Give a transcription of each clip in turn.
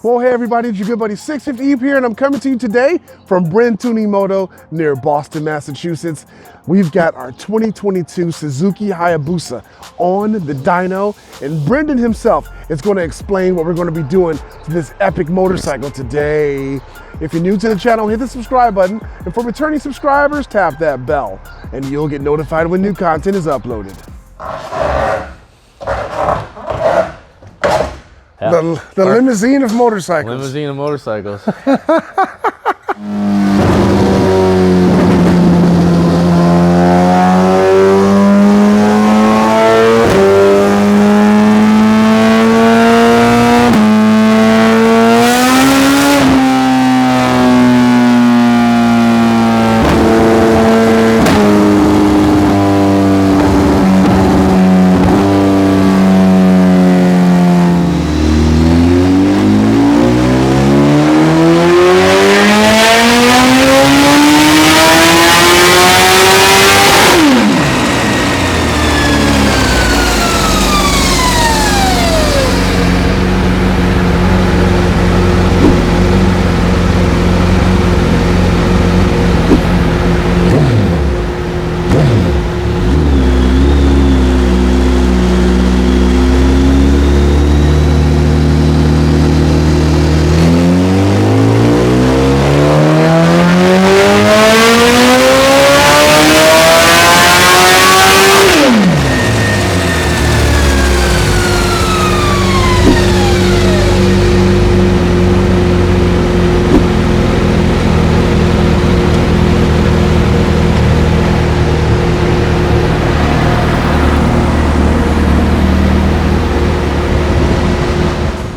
Well, hey everybody, it's your good buddy 650 Eve here, and I'm coming to you today from Brentuning Moto near Boston, Massachusetts. We've got our 2022 Suzuki Hayabusa on the dyno, and Brendan himself is going to explain what we're going to be doing to this epic motorcycle today. If you're new to the channel, hit the subscribe button, and for returning subscribers, tap that bell, and you'll get notified when new content is uploaded. Yeah. The limousine of motorcycles. Limousine of motorcycles.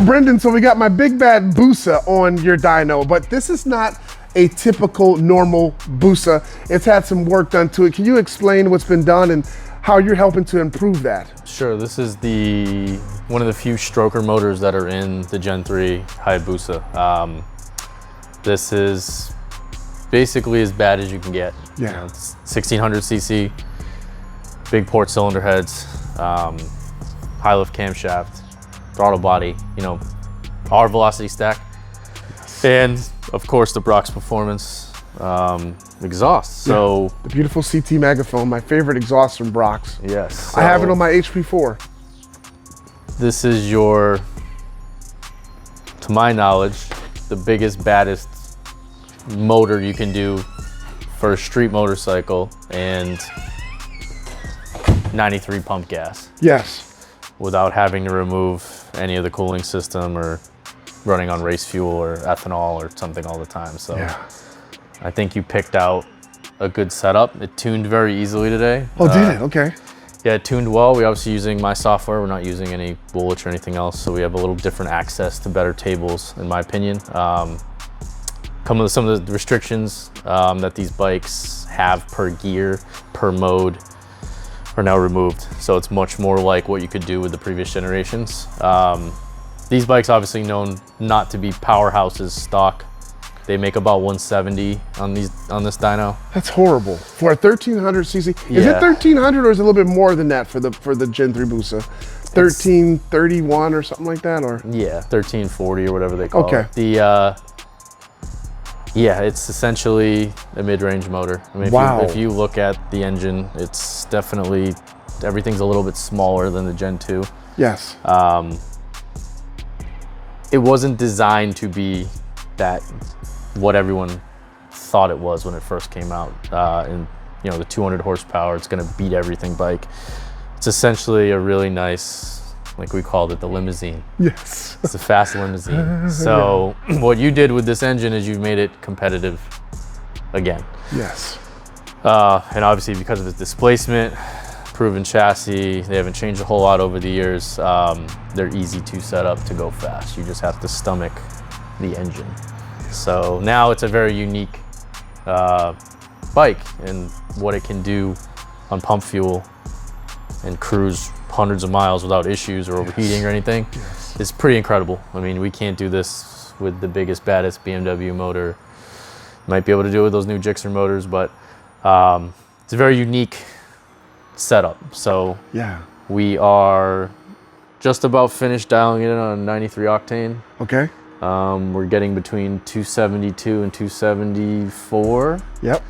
Brendan, so we got my big bad Busa on your dyno, but this is not a typical normal Busa. It's had some work done to it. Can you explain what's been done and how you're helping to improve that? Sure, this is one of the few stroker motors that are in the Gen 3 Hayabusa. This is basically as bad as you can get. Yeah. You know, it's 1600cc, big port cylinder heads, high lift camshaft, throttle body, you know, our velocity stack, and of course the Brock's Performance exhaust. So the beautiful CT Megaphone, my favorite exhaust from Brock's. Yes, so I have it on my HP4. This is your, to my knowledge, the biggest, baddest motor you can do for a street motorcycle, and 93 pump gas. Yes. Without having to remove any of the cooling system or running on race fuel or ethanol or something all the time. So yeah. I think you picked out a good setup. It tuned very easily today. Oh, did it? Okay. Yeah, it tuned well. We're obviously using my software. We're not using any bullets or anything else. So we have a little different access to better tables, in my opinion. Come with some of the restrictions that these bikes have per gear, per mode, are now removed. So it's much more like what you could do with the previous generations. These bikes obviously known not to be powerhouses stock. They make about 170 on this dyno. That's horrible. For a 1300cc. Is it 1300 or is it a little bit more than that for the Gen 3 Busa? 1331 or something like that, or? Yeah, 1340 or whatever they call it. Yeah, it's essentially a mid-range motor. I mean, if you look at the engine, it's definitely, everything's a little bit smaller than the Gen 2. Yes. It wasn't designed to be what everyone thought it was when it first came out. And you know, the 200 horsepower, it's gonna beat everything bike. It's essentially a really nice, like we called it, the limousine. Yes. It's a fast limousine. So what you did with this engine is you made it competitive again. Yes. And obviously because of its displacement, proven chassis, they haven't changed a whole lot over the years. They're easy to set up to go fast. You just have to stomach the engine. So now it's a very unique bike, and what it can do on pump fuel and cruise hundreds of miles without issues or overheating or anything is pretty incredible. I mean, we can't do this with the biggest, baddest BMW motor. Might be able to do it with those new Gixxer motors, but it's a very unique setup. So we are just about finished dialing it in on 93 octane. Okay. We're getting between 272 and 274. Yep.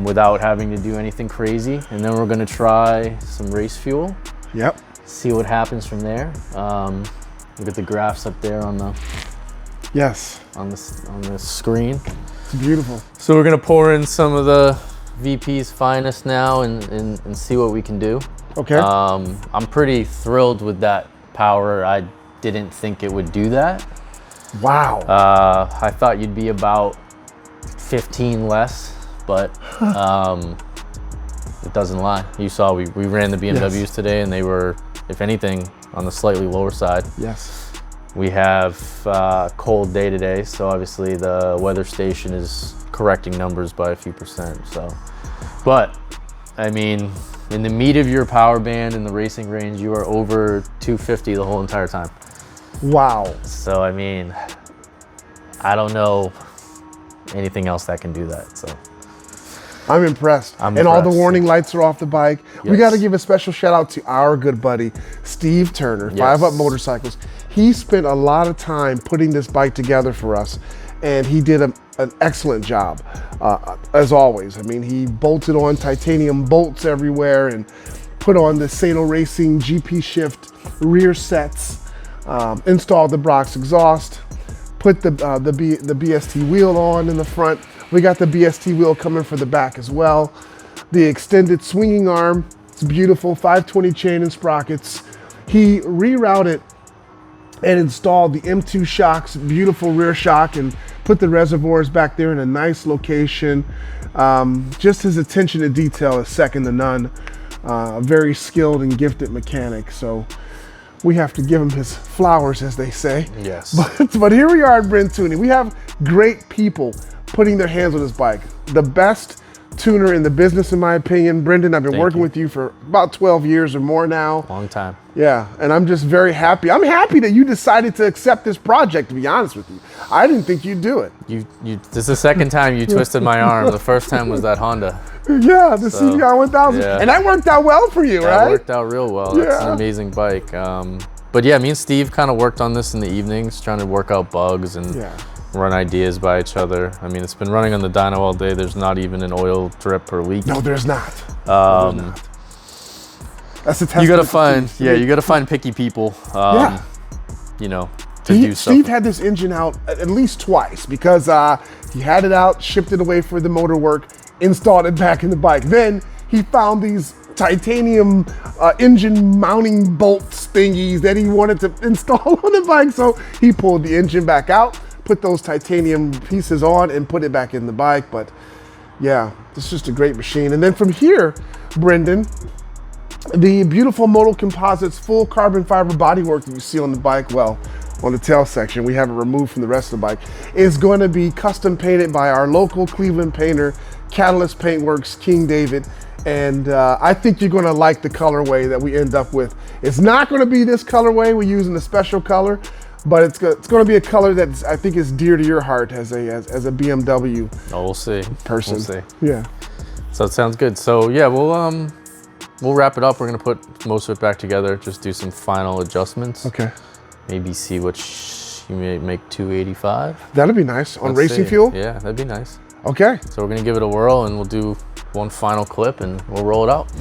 Without having to do anything crazy. And then we're gonna try some race fuel. Yep. See what happens from there. Look at the graphs up there on the on the screen. It's beautiful. So we're gonna pour in some of the VP's finest now and see what we can do. Okay. I'm pretty thrilled with that power. I didn't think it would do that. Wow. I thought you'd be about 15 less, but it doesn't lie. You saw we ran the BMWs today, and they were, if anything, on the slightly lower side. Yes. We have a cold day today, so obviously the weather station is correcting numbers by a few percent. So, but I mean, in the meat of your power band in the racing range, you are over 250 the whole entire time. Wow. So I mean, I don't know anything else that can do that. So I'm impressed. And all the warning lights are off the bike. Yes. We got to give a special shout out to our good buddy, Steve Turner, Yes. 5 Up Motorcycles. He spent a lot of time putting this bike together for us, and he did an excellent job, as always. I mean, he bolted on titanium bolts everywhere and put on the Sena Racing GP Shift rear sets, installed the Brox exhaust, put the BST wheel on in the front. We got the BST wheel coming for the back as well. The extended swinging arm, it's beautiful, 520 chain and sprockets. He rerouted and installed the M2 shocks, beautiful rear shock, and put the reservoirs back there in a nice location. Just his attention to detail is second to none. A very skilled and gifted mechanic. So we have to give him his flowers, as they say. yes. But here we are at Brentuning. We have great people putting their hands on this bike. The best tuner in the business, in my opinion. Brendan, I've been working with you for about 12 years or more now. Long time. Yeah, and I'm just very happy. I'm happy that you decided to accept this project, to be honest with you. I didn't think you'd do it. This is the second time you twisted my arm. The first time was that Honda. Yeah, the CBR 1000. Yeah. And that worked out well for you, right? That worked out real well. That's an amazing bike. But yeah, me and Steve kind of worked on this in the evenings, trying to work out bugs and run ideas by each other. I mean, it's been running on the dyno all day. There's not even an oil drip or leak. No, there's not. That's the test. You gotta find, you gotta find picky people. You know, to do stuff. Steve had this engine out at least twice because he had it out, shipped it away for the motor work, installed it back in the bike. Then he found these titanium engine mounting bolts thingies that he wanted to install on the bike. So he pulled the engine back out, put those titanium pieces on, and put it back in the bike. But yeah, it's just a great machine. And then from here, Brendan, the beautiful Motul Composites full carbon fiber bodywork that you see on the bike, well, on the tail section, we have it removed from the rest of the bike, is going to be custom painted by our local Cleveland painter, Catalyst Paintworks, King David. And I think you're going to like the colorway that we end up with. It's not going to be this colorway. We're using a special color, but it's going to be a color that I think is dear to your heart as a BMW Oh, we'll see. person. We'll see. Yeah. So it sounds good. So yeah, we'll wrap it up. We're gonna put most of it back together. Just do some final adjustments. Okay. Maybe see what you may make 285. That'd be nice on Let's racing see. fuel. Yeah, that'd be nice. Okay. So we're gonna give it a whirl, and we'll do one final clip, and we'll roll it out.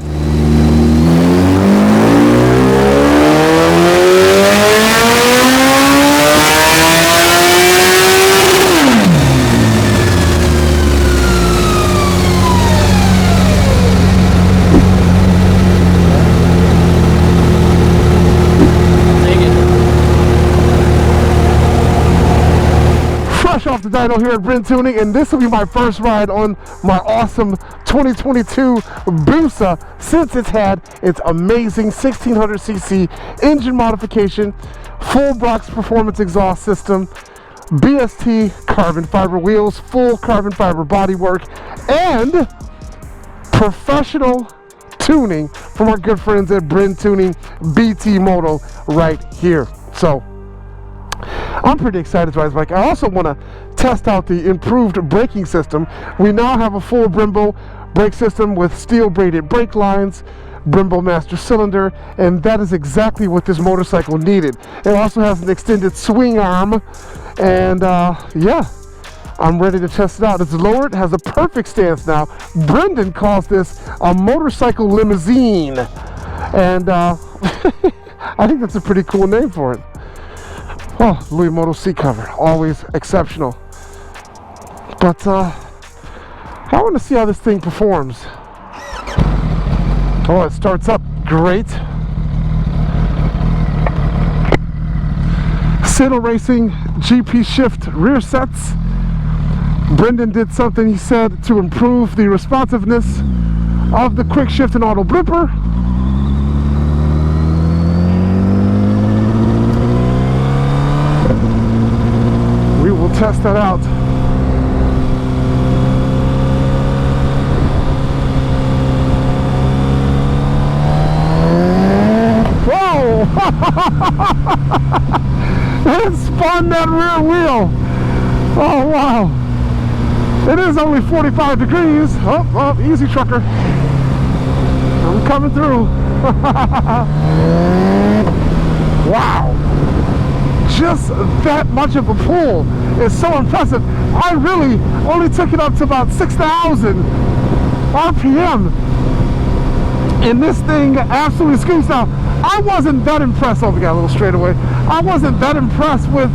Off the dyno here at Brentuning, and this will be my first ride on my awesome 2022 Busa since it's had its amazing 1600cc engine modification, full Brox performance exhaust system, BST carbon fiber wheels, full carbon fiber bodywork, and professional tuning from our good friends at Brentuning BT Moto right here. So I'm pretty excited to ride this bike. I also want to test out the improved braking system. We now have a full Brembo brake system with steel braided brake lines, Brembo master cylinder, and that is exactly what this motorcycle needed. It also has an extended swing arm, and yeah, I'm ready to test it out. It's lowered, has a perfect stance now. Brendan calls this a motorcycle limousine, and I think that's a pretty cool name for it. Oh, Luimoto seat cover, always exceptional. But I want to see how this thing performs. Oh, it starts up great. Sena Racing GP shift rear sets. Brendan did something, he said, to improve the responsiveness of the quick shift and auto blipper. We will test that out. It spun that rear wheel. Oh wow. It is only 45 degrees. Oh, easy trucker. I'm coming through. Wow. Just that much of a pull is so impressive. I really only took it up to about 6,000 RPM. And this thing absolutely scoots. Now, I wasn't that impressed. Oh, we got a little straightaway. I wasn't that impressed with.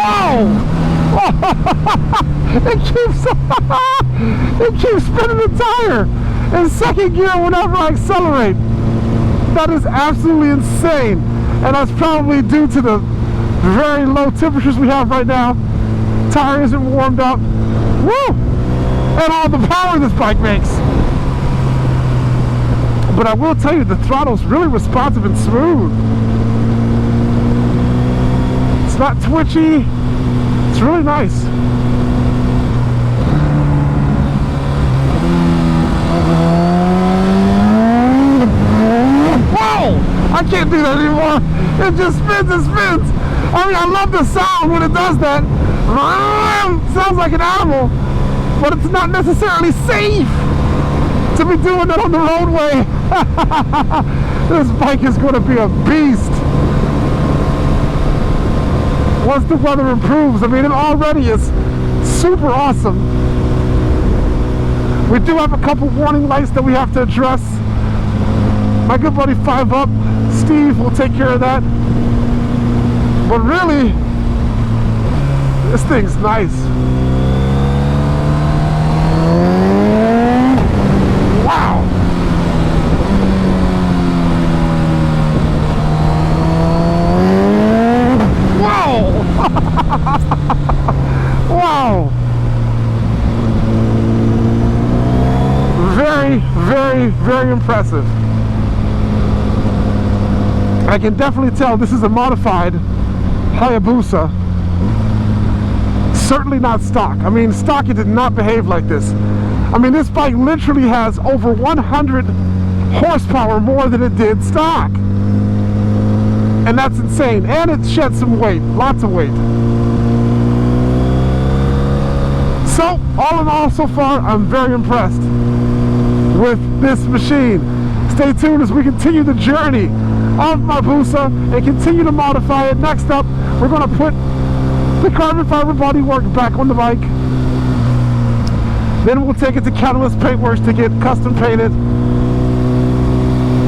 Whoa! It keeps spinning the tire in second gear whenever I accelerate. That is absolutely insane, and that's probably due to the very low temperatures we have right now. Tire isn't warmed up. Woo! And all the power this bike makes. But I will tell you, the throttle's really responsive and smooth. It's not twitchy. It's really nice. Whoa! I can't do that anymore. It just spins and spins. I mean, I love the sound when it does that. Sounds like an animal, but it's not necessarily safe to be doing that on the roadway. This bike is going to be a beast once the weather improves. I mean, it already is super awesome. We do have a couple warning lights that we have to address. My good buddy 5UP, Steve, will take care of that. But really, this thing's nice. Wow! Whoa! Wow! Very, very, very impressive. I can definitely tell this is a modified Hayabusa. Certainly not stock. I mean, stock, it did not behave like this. I mean, this bike literally has over 100 horsepower more than it did stock. And that's insane. And it shed some weight, lots of weight. So, all in all, so far, I'm very impressed with this machine. Stay tuned as we continue the journey of my Busa and continue to modify it. Next up, we're going to put the carbon fiber bodywork back on the bike. Then we'll take it to Catalyst Paintworks to get custom painted.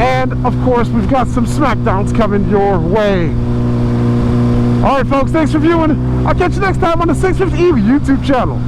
And of course, we've got some smackdowns coming your way. All right, folks, thanks for viewing. I'll catch you next time on the 650 YouTube channel.